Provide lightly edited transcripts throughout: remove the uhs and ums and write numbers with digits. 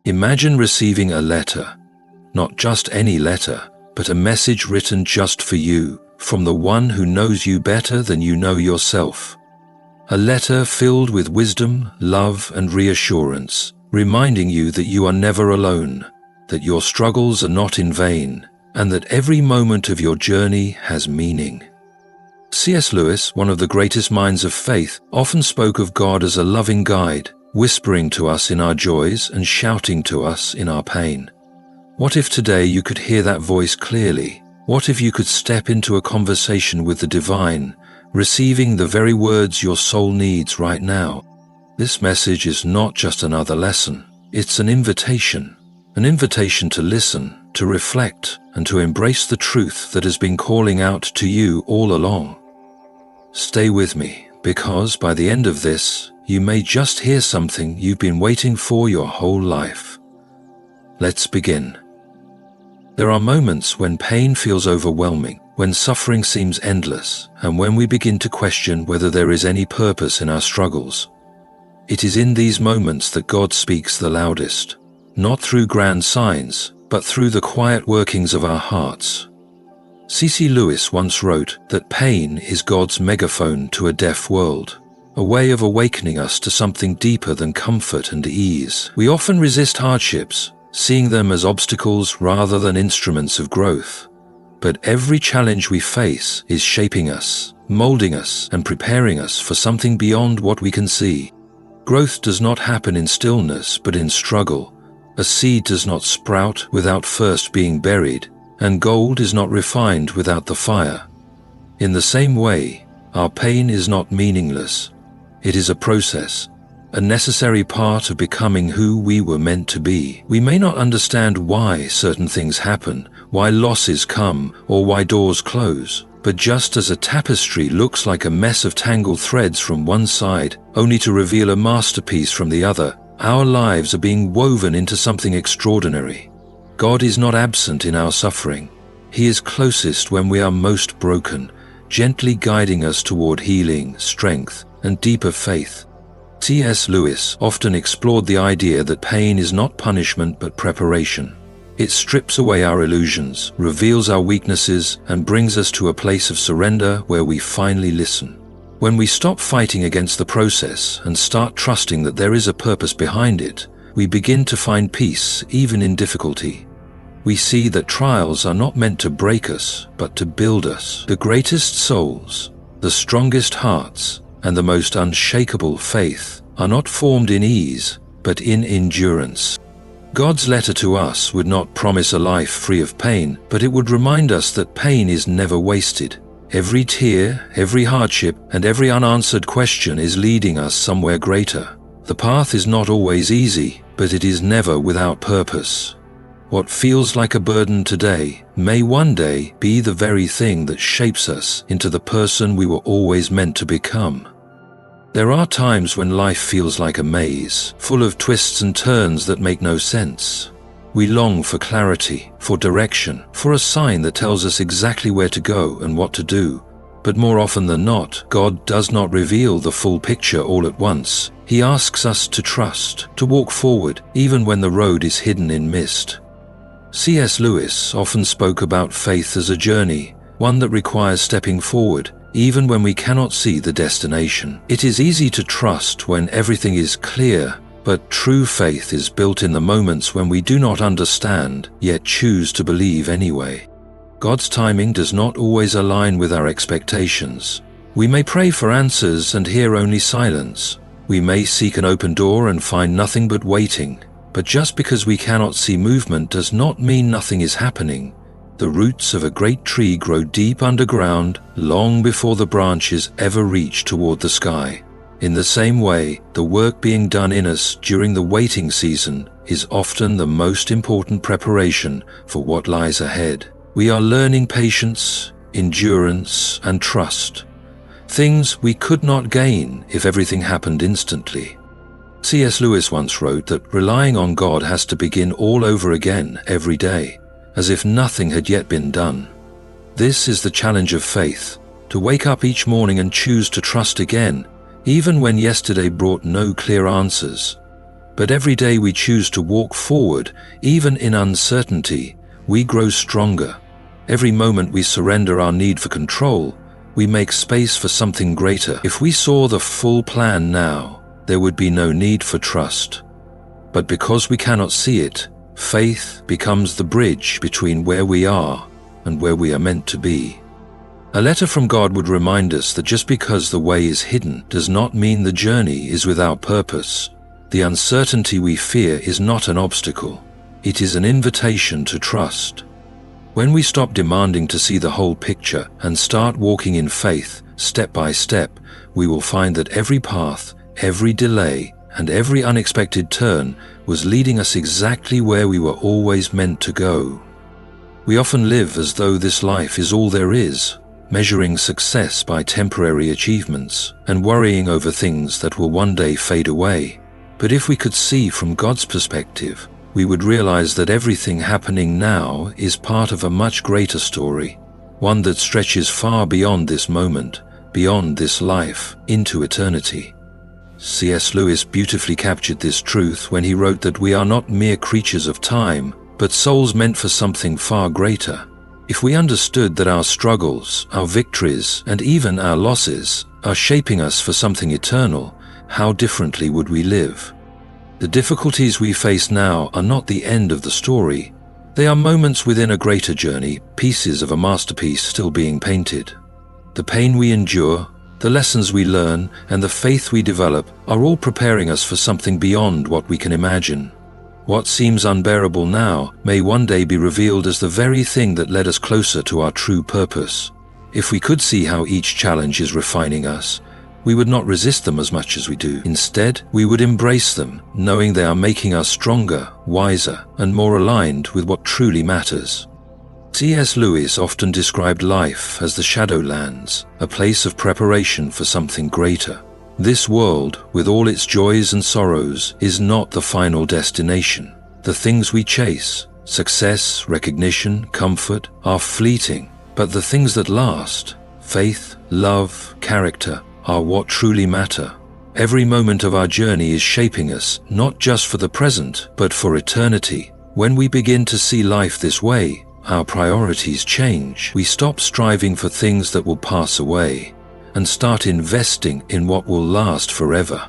Imagine receiving a letter, not just any letter, but a message written just for you, from the one who knows you better than you know yourself. A letter filled with wisdom, love, and reassurance, reminding you that you are never alone, that your struggles are not in vain, and that every moment of your journey has meaning. C.S. Lewis, one of the greatest minds of faith, often spoke of God as a loving guide, whispering to us in our joys and shouting to us in our pain. What if today you could hear that voice clearly? What if you could step into a conversation with the divine, receiving the very words your soul needs right now? This message is not just another lesson. It's an invitation to listen, to reflect, and to embrace the truth that has been calling out to you all along. Stay with me, because by the end of this, you may just hear something you've been waiting for your whole life. Let's begin. There are moments when pain feels overwhelming, when suffering seems endless, and when we begin to question whether there is any purpose in our struggles. It is in these moments that God speaks the loudest, not through grand signs, but through the quiet workings of our hearts. C.S. Lewis once wrote that pain is God's megaphone to a deaf world, a way of awakening us to something deeper than comfort and ease. We often resist hardships, seeing them as obstacles rather than instruments of growth. But every challenge we face is shaping us, molding us, and preparing us for something beyond what we can see. Growth does not happen in stillness, but in struggle. A seed does not sprout without first being buried, and gold is not refined without the fire. In the same way, our pain is not meaningless. It is a process, a necessary part of becoming who we were meant to be. We may not understand why certain things happen, why losses come, or why doors close. But just as a tapestry looks like a mess of tangled threads from one side, only to reveal a masterpiece from the other, our lives are being woven into something extraordinary. God is not absent in our suffering. He is closest when we are most broken, gently guiding us toward healing, strength, and deeper faith. C.S. Lewis often explored the idea that pain is not punishment but preparation. It strips away our illusions, reveals our weaknesses, and brings us to a place of surrender where we finally listen. When we stop fighting against the process and start trusting that there is a purpose behind it, we begin to find peace even in difficulty. We see that trials are not meant to break us, but to build us. The greatest souls, the strongest hearts, and the most unshakable faith are not formed in ease, but in endurance. God's letter to us would not promise a life free of pain, but it would remind us that pain is never wasted. Every tear, every hardship, and every unanswered question is leading us somewhere greater. The path is not always easy, but it is never without purpose. What feels like a burden today may one day be the very thing that shapes us into the person we were always meant to become. There are times when life feels like a maze, full of twists and turns that make no sense. We long for clarity, for direction, for a sign that tells us exactly where to go and what to do. But more often than not, God does not reveal the full picture all at once. He asks us to trust, to walk forward, even when the road is hidden in mist. C.S. Lewis often spoke about faith as a journey, one that requires stepping forward, even when we cannot see the destination. It is easy to trust when everything is clear, but true faith is built in the moments when we do not understand, yet choose to believe anyway. God's timing does not always align with our expectations. We may pray for answers and hear only silence. We may seek an open door and find nothing but waiting. But just because we cannot see movement does not mean nothing is happening. The roots of a great tree grow deep underground, long before the branches ever reach toward the sky. In the same way, the work being done in us during the waiting season is often the most important preparation for what lies ahead. We are learning patience, endurance, and trust. Things we could not gain if everything happened instantly. C.S. Lewis once wrote that relying on God has to begin all over again every day, as if nothing had yet been done. This is the challenge of faith, to wake up each morning and choose to trust again, even when yesterday brought no clear answers. But every day we choose to walk forward, even in uncertainty, we grow stronger. Every moment we surrender our need for control, we make space for something greater. If we saw the full plan now, there would be no need for trust. But because we cannot see it, faith becomes the bridge between where we are and where we are meant to be. A letter from God would remind us that just because the way is hidden does not mean the journey is without purpose. The uncertainty we fear is not an obstacle. It is an invitation to trust. When we stop demanding to see the whole picture and start walking in faith, step by step, we will find that every path, every delay, and every unexpected turn was leading us exactly where we were always meant to go. We often live as though this life is all there is, measuring success by temporary achievements and worrying over things that will one day fade away. But if we could see from God's perspective, we would realize that everything happening now is part of a much greater story, one that stretches far beyond this moment, beyond this life, into eternity. C.S. Lewis beautifully captured this truth when he wrote that we are not mere creatures of time, but souls meant for something far greater. If we understood that our struggles, our victories, and even our losses are shaping us for something eternal, how differently would we live? The difficulties we face now are not the end of the story. They are moments within a greater journey, pieces of a masterpiece still being painted. The pain we endure, the lessons we learn, and the faith we develop are all preparing us for something beyond what we can imagine. What seems unbearable now may one day be revealed as the very thing that led us closer to our true purpose. If we could see how each challenge is refining us, we would not resist them as much as we do. Instead, we would embrace them, knowing they are making us stronger, wiser, and more aligned with what truly matters. C.S. Lewis often described life as the Shadowlands, a place of preparation for something greater. This world, with all its joys and sorrows, is not the final destination. The things we chase, success, recognition, comfort, are fleeting, but the things that last, faith, love, character, are what truly matter. Every moment of our journey is shaping us, not just for the present, but for eternity. When we begin to see life this way, our priorities change. We stop striving for things that will pass away and start investing in what will last forever.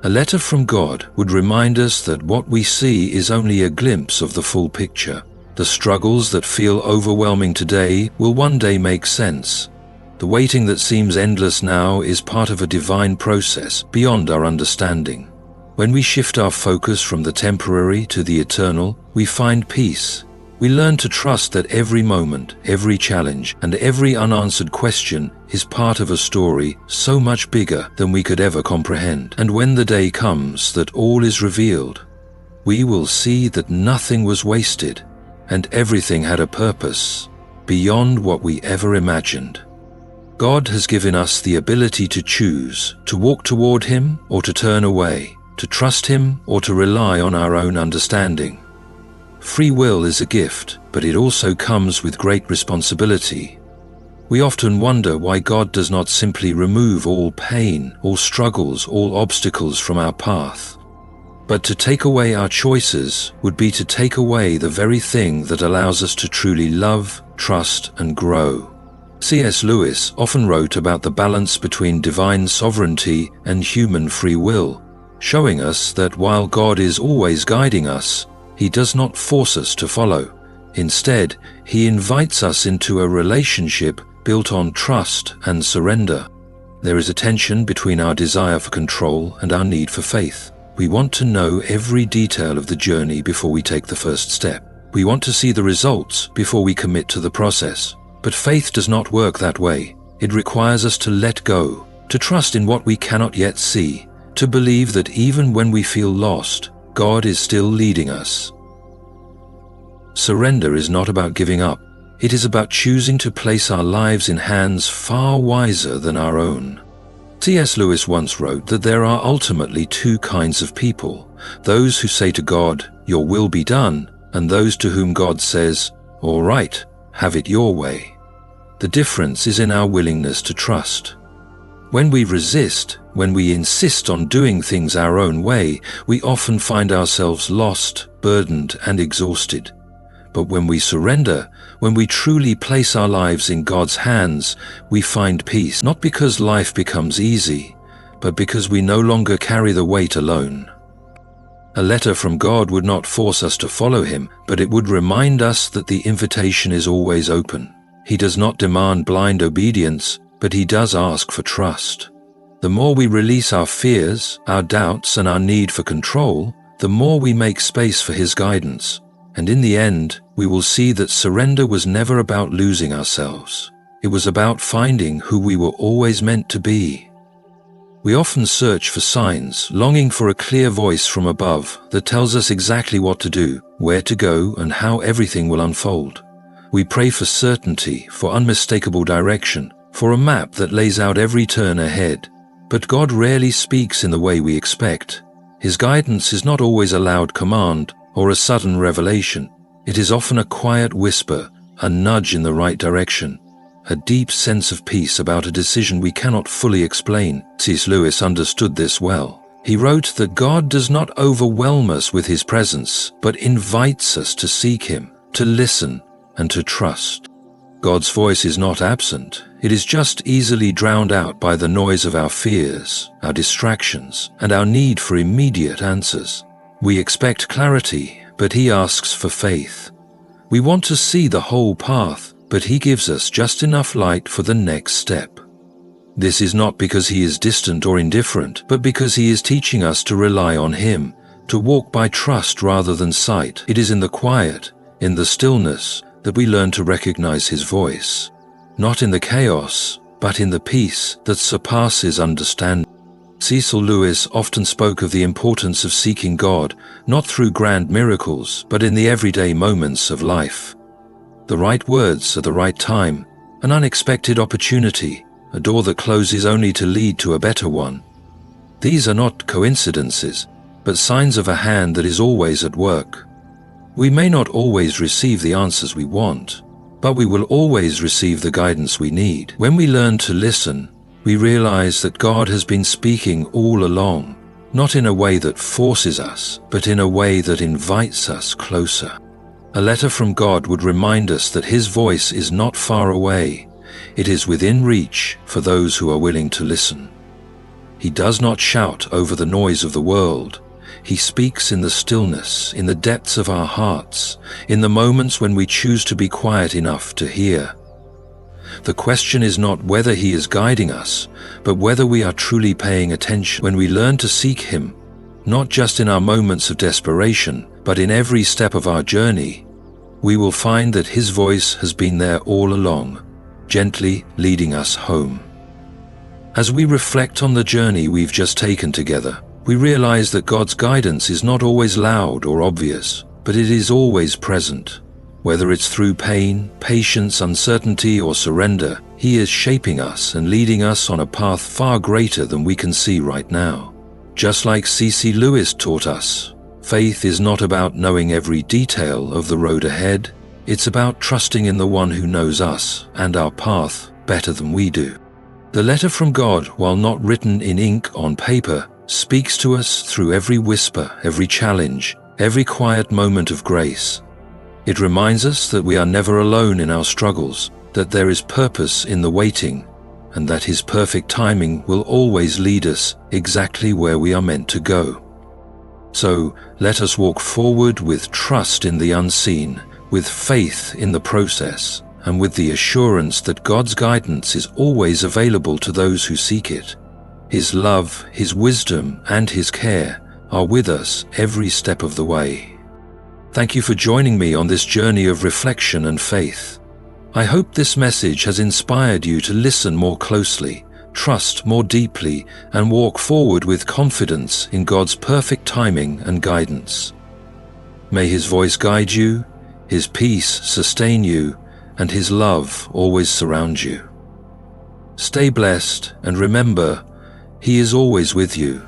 A letter from God would remind us that what we see is only a glimpse of the full picture. The struggles that feel overwhelming today will one day make sense. The waiting that seems endless now is part of a divine process beyond our understanding. When we shift our focus from the temporary to the eternal, we find peace. We learn to trust that every moment, every challenge, and every unanswered question is part of a story so much bigger than we could ever comprehend. And when the day comes that all is revealed, we will see that nothing was wasted and everything had a purpose beyond what we ever imagined. God has given us the ability to choose, to walk toward Him or to turn away, to trust Him or to rely on our own understanding. Free will is a gift, but it also comes with great responsibility. We often wonder why God does not simply remove all pain, all struggles, all obstacles from our path. But to take away our choices would be to take away the very thing that allows us to truly love, trust, and grow. C.S. Lewis often wrote about the balance between divine sovereignty and human free will, showing us that while God is always guiding us, He does not force us to follow. Instead, He invites us into a relationship built on trust and surrender. There is a tension between our desire for control and our need for faith. We want to know every detail of the journey before we take the first step. We want to see the results before we commit to the process. But faith does not work that way. It requires us to let go, to trust in what we cannot yet see, to believe that even when we feel lost, God is still leading us. Surrender is not about giving up. It is about choosing to place our lives in hands far wiser than our own. C.S. Lewis once wrote that there are ultimately two kinds of people: those who say to God, "Your will be done," and those to whom God says, "All right, have it your way." The difference is in our willingness to trust. When we resist, when we insist on doing things our own way, we often find ourselves lost, burdened, and exhausted. But when we surrender, when we truly place our lives in God's hands, we find peace, not because life becomes easy, but because we no longer carry the weight alone. A letter from God would not force us to follow Him, but it would remind us that the invitation is always open. He does not demand blind obedience, but He does ask for trust. The more we release our fears, our doubts, and our need for control, the more we make space for His guidance. And in the end, we will see that surrender was never about losing ourselves. It was about finding who we were always meant to be. We often search for signs, longing for a clear voice from above that tells us exactly what to do, where to go, and how everything will unfold. We pray for certainty, for unmistakable direction, for a map that lays out every turn ahead. But God rarely speaks in the way we expect. His guidance is not always a loud command or a sudden revelation. It is often a quiet whisper, a nudge in the right direction, a deep sense of peace about a decision we cannot fully explain. C.S. Lewis understood this well. He wrote that God does not overwhelm us with His presence, but invites us to seek Him, to listen, and to trust. God's voice is not absent. It is just easily drowned out by the noise of our fears, our distractions, and our need for immediate answers. We expect clarity, but He asks for faith. We want to see the whole path, but He gives us just enough light for the next step. This is not because He is distant or indifferent, but because He is teaching us to rely on Him, to walk by trust rather than sight. It is in the quiet, in the stillness, that we learn to recognize His voice. Not in the chaos, but in the peace that surpasses understanding. C.S. Lewis often spoke of the importance of seeking God, not through grand miracles, but in the everyday moments of life. The right words at the right time, an unexpected opportunity, a door that closes only to lead to a better one. These are not coincidences, but signs of a hand that is always at work. We may not always receive the answers we want, but we will always receive the guidance we need. When we learn to listen, we realize that God has been speaking all along, not in a way that forces us, but in a way that invites us closer. A letter from God would remind us that His voice is not far away. It is within reach for those who are willing to listen. He does not shout over the noise of the world. He speaks in the stillness, in the depths of our hearts, in the moments when we choose to be quiet enough to hear. The question is not whether He is guiding us, but whether we are truly paying attention. When we learn to seek Him, not just in our moments of desperation, but in every step of our journey, we will find that His voice has been there all along, gently leading us home. As we reflect on the journey we've just taken together, we realize that God's guidance is not always loud or obvious, but it is always present. Whether it's through pain, patience, uncertainty, or surrender, He is shaping us and leading us on a path far greater than we can see right now. Just like C.S. Lewis taught us, faith is not about knowing every detail of the road ahead. It's about trusting in the one who knows us and our path better than we do. The letter from God, while not written in ink on paper, speaks to us through every whisper, every challenge, every quiet moment of grace. It reminds us that we are never alone in our struggles, that there is purpose in the waiting, and that His perfect timing will always lead us exactly where we are meant to go. So, let us walk forward with trust in the unseen, with faith in the process, and with the assurance that God's guidance is always available to those who seek it. His love, His wisdom, and His care are with us every step of the way. Thank you for joining me on this journey of reflection and faith. I hope this message has inspired you to listen more closely, trust more deeply, and walk forward with confidence in God's perfect timing and guidance. May His voice guide you, His peace sustain you, and His love always surround you. Stay blessed, and remember, He is always with you.